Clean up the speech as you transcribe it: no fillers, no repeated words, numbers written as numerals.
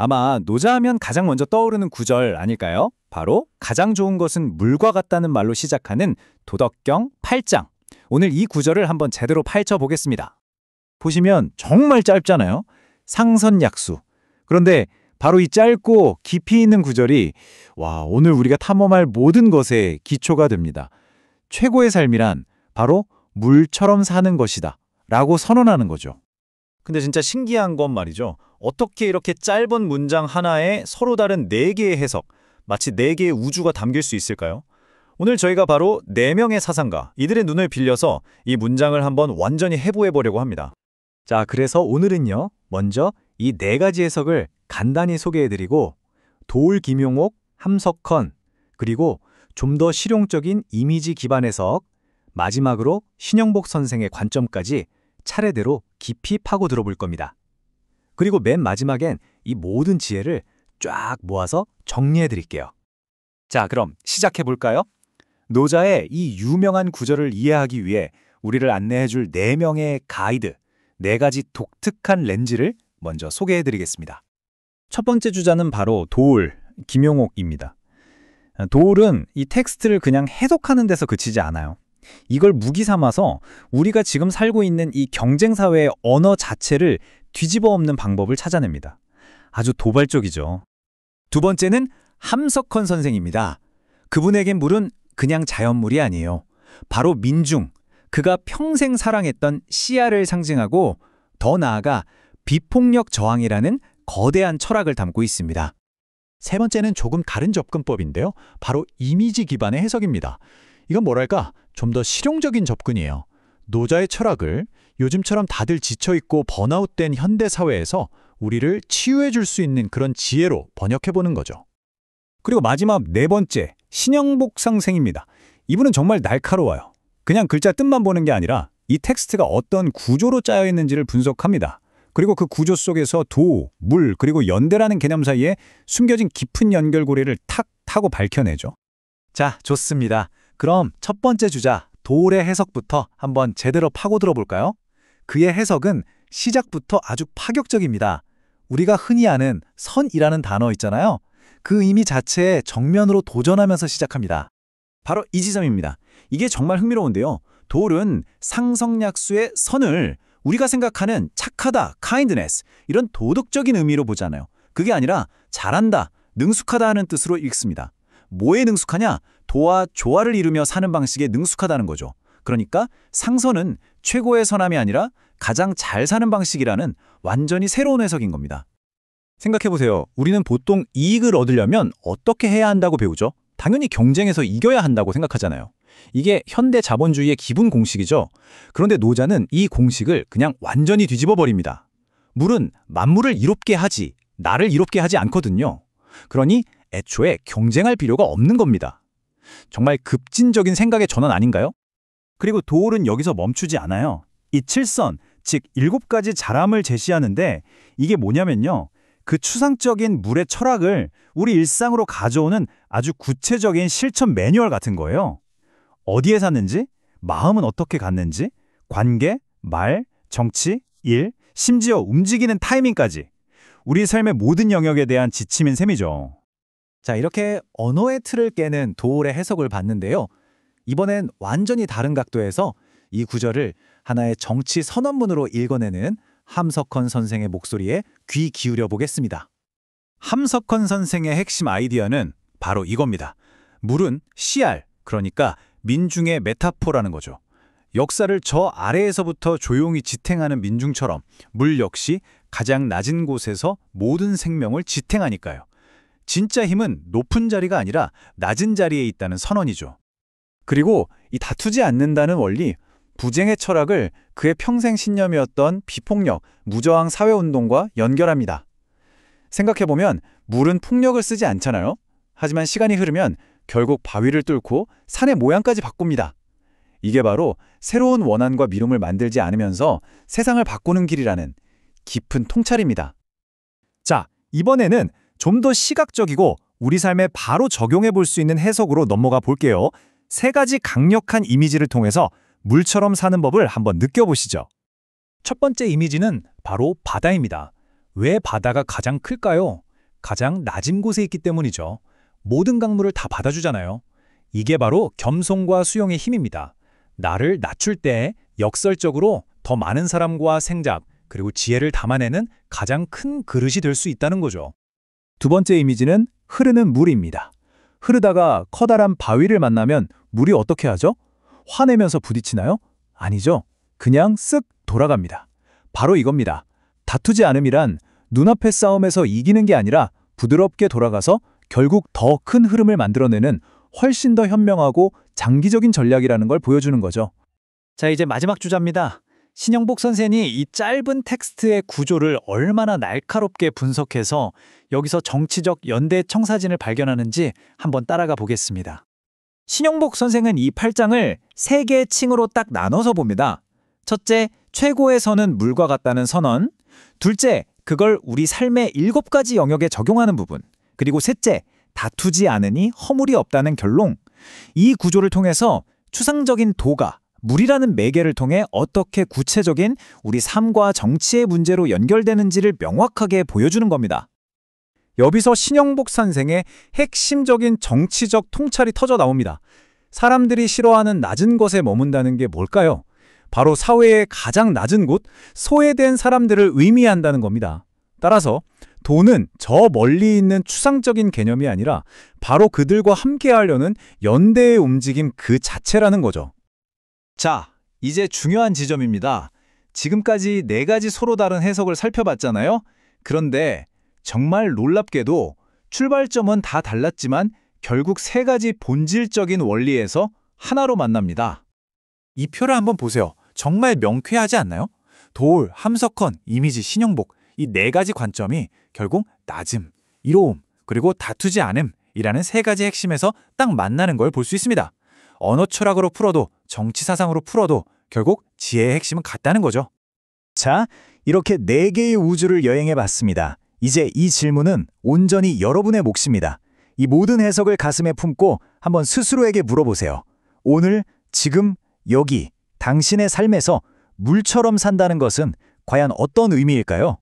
아마 노자하면 가장 먼저 떠오르는 구절 아닐까요? 바로 가장 좋은 것은 물과 같다는 말로 시작하는 도덕경 8장. 오늘 이 구절을 한번 제대로 파헤쳐 보겠습니다. 보시면 정말 짧잖아요. 상선약수. 그런데 바로 이 짧고 깊이 있는 구절이 오늘 우리가 탐험할 모든 것의 기초가 됩니다. 최고의 삶이란 바로 물처럼 사는 것이다 라고 선언하는 거죠. 근데 진짜 신기한 건 말이죠. 어떻게 이렇게 짧은 문장 하나에 서로 다른 4개의 해석, 마치 4개의 우주가 담길 수 있을까요? 오늘 저희가 바로 4명의 사상가, 이들의 눈을 빌려서 이 문장을 한번 완전히 해부해보려고 합니다. 자, 그래서 오늘은요, 먼저 이 4가지 해석을 간단히 소개해드리고 도울 김용옥, 함석헌, 그리고 좀 더 실용적인 이미지 기반 해석, 마지막으로 신영복 선생의 관점까지 차례대로 깊이 파고 들어볼 겁니다. 그리고 맨 마지막엔 이 모든 지혜를 쫙 모아서 정리해드릴게요. 자, 그럼 시작해볼까요? 노자의 이 유명한 구절을 이해하기 위해 우리를 안내해줄 4명의 가이드, 4가지 독특한 렌즈를 먼저 소개해드리겠습니다. 첫 번째 주자는 바로 도울, 김용옥입니다. 도울은 이 텍스트를 그냥 해석하는 데서 그치지 않아요. 이걸 무기 삼아서 우리가 지금 살고 있는 이 경쟁사회의 언어 자체를 뒤집어 엎는 방법을 찾아냅니다. 아주 도발적이죠. 두 번째는 함석헌 선생입니다. 그분에겐 물은 그냥 자연물이 아니에요. 바로 민중, 그가 평생 사랑했던 시야를 상징하고 더 나아가 비폭력 저항이라는 거대한 철학을 담고 있습니다. 세 번째는 조금 다른 접근법인데요. 바로 이미지 기반의 해석입니다. 이건 뭐랄까 좀 더 실용적인 접근이에요. 노자의 철학을 요즘처럼 다들 지쳐있고 번아웃된 현대사회에서 우리를 치유해줄 수 있는 그런 지혜로 번역해보는 거죠. 그리고 마지막 4번째, 신영복 선생입니다. 이분은 정말 날카로워요. 그냥 글자 뜻만 보는 게 아니라 이 텍스트가 어떤 구조로 짜여 있는지를 분석합니다. 그리고 그 구조 속에서 도, 물, 그리고 연대라는 개념 사이에 숨겨진 깊은 연결고리를 탁 타고 밝혀내죠. 자, 좋습니다. 그럼 첫 번째 주자, 도울의 해석부터 한번 제대로 파고들어 볼까요? 그의 해석은 시작부터 아주 파격적입니다. 우리가 흔히 아는 선이라는 단어 있잖아요. 그 의미 자체에 정면으로 도전하면서 시작합니다. 바로 이 지점입니다. 이게 정말 흥미로운데요. 도울은 상성약수의 선을 우리가 생각하는 착하다, kindness, 이런 도덕적인 의미로 보잖아요. 그게 아니라 잘한다, 능숙하다 하는 뜻으로 읽습니다. 뭐에 능숙하냐? 도와 조화를 이루며 사는 방식에 능숙하다는 거죠. 그러니까 상선은 최고의 선함이 아니라 가장 잘 사는 방식이라는 완전히 새로운 해석인 겁니다. 생각해보세요. 우리는 보통 이익을 얻으려면 어떻게 해야 한다고 배우죠? 당연히 경쟁에서 이겨야 한다고 생각하잖아요. 이게 현대 자본주의의 기본 공식이죠. 그런데 노자는 이 공식을 그냥 완전히 뒤집어 버립니다. 물은 만물을 이롭게 하지, 나를 이롭게 하지 않거든요. 그러니 애초에 경쟁할 필요가 없는 겁니다. 정말 급진적인 생각의 전환 아닌가요? 그리고 도울은 여기서 멈추지 않아요. 이 7선, 즉 7가지 자람을 제시하는데 이게 뭐냐면요. 그 추상적인 물의 철학을 우리 일상으로 가져오는 아주 구체적인 실천 매뉴얼 같은 거예요. 어디에 사는지, 마음은 어떻게 갖는지, 관계, 말, 정치, 일, 심지어 움직이는 타이밍까지 우리 삶의 모든 영역에 대한 지침인 셈이죠. 자, 이렇게 언어의 틀을 깨는 도울의 해석을 봤는데요. 이번엔 완전히 다른 각도에서 이 구절을 하나의 정치 선언문으로 읽어내는 함석헌 선생의 목소리에 귀 기울여 보겠습니다. 함석헌 선생의 핵심 아이디어는 바로 이겁니다. 물은 씨알, 그러니까 민중의 메타포라는 거죠. 역사를 저 아래에서부터 조용히 지탱하는 민중처럼 물 역시 가장 낮은 곳에서 모든 생명을 지탱하니까요. 진짜 힘은 높은 자리가 아니라 낮은 자리에 있다는 선언이죠. 그리고 이 다투지 않는다는 원리, 부쟁의 철학을 그의 평생 신념이었던 비폭력, 무저항 사회운동과 연결합니다. 생각해보면 물은 폭력을 쓰지 않잖아요. 하지만 시간이 흐르면 결국 바위를 뚫고 산의 모양까지 바꿉니다. 이게 바로 새로운 원한과 미움을 만들지 않으면서 세상을 바꾸는 길이라는 깊은 통찰입니다. 자, 이번에는 좀 더 시각적이고 우리 삶에 바로 적용해 볼 수 있는 해석으로 넘어가 볼게요. 3가지 강력한 이미지를 통해서 물처럼 사는 법을 한번 느껴보시죠. 첫 번째 이미지는 바로 바다입니다. 왜 바다가 가장 클까요? 가장 낮은 곳에 있기 때문이죠. 모든 강물을 다 받아주잖아요. 이게 바로 겸손과 수용의 힘입니다. 나를 낮출 때 역설적으로 더 많은 사람과 생각, 그리고 지혜를 담아내는 가장 큰 그릇이 될 수 있다는 거죠. 두 번째 이미지는 흐르는 물입니다. 흐르다가 커다란 바위를 만나면 물이 어떻게 하죠? 화내면서 부딪히나요? 아니죠. 그냥 쓱 돌아갑니다. 바로 이겁니다. 다투지 않음이란 눈앞의 싸움에서 이기는 게 아니라 부드럽게 돌아가서 결국 더 큰 흐름을 만들어내는 훨씬 더 현명하고 장기적인 전략이라는 걸 보여주는 거죠. 자, 이제 마지막 주자입니다. 신영복 선생이 이 짧은 텍스트의 구조를 얼마나 날카롭게 분석해서 여기서 정치적 연대 청사진을 발견하는지 한번 따라가 보겠습니다. 신영복 선생은 이 8장을 3개의 층으로 딱 나눠서 봅니다. 첫째, 최고의 선은 물과 같다는 선언. 둘째, 그걸 우리 삶의 7가지 영역에 적용하는 부분. 그리고 셋째, 다투지 않으니 허물이 없다는 결론. 이 구조를 통해서 추상적인 도가, 물이라는 매개를 통해 어떻게 구체적인 우리 삶과 정치의 문제로 연결되는지를 명확하게 보여주는 겁니다. 여기서 신영복 선생의 핵심적인 정치적 통찰이 터져 나옵니다. 사람들이 싫어하는 낮은 것에 머문다는 게 뭘까요? 바로 사회의 가장 낮은 곳, 소외된 사람들을 의미한다는 겁니다. 따라서 도는 저 멀리 있는 추상적인 개념이 아니라 바로 그들과 함께하려는 연대의 움직임 그 자체라는 거죠. 자, 이제 중요한 지점입니다. 지금까지 4가지 서로 다른 해석을 살펴봤잖아요. 그런데 정말 놀랍게도 출발점은 다 달랐지만 결국 3가지 본질적인 원리에서 하나로 만납니다. 이 표를 한번 보세요. 정말 명쾌하지 않나요? 도울, 함석헌, 이미지, 신영복 이 4가지 관점이 결국 낮음, 이로움, 그리고 다투지 않음이라는 3가지 핵심에서 딱 만나는 걸 볼 수 있습니다. 언어 철학으로 풀어도 정치 사상으로 풀어도 결국 지혜의 핵심은 같다는 거죠. 자, 이렇게 4개의 우주를 여행해 봤습니다. 이제 이 질문은 온전히 여러분의 몫입니다. 이 모든 해석을 가슴에 품고 한번 스스로에게 물어보세요. 오늘, 지금, 여기, 당신의 삶에서 물처럼 산다는 것은 과연 어떤 의미일까요?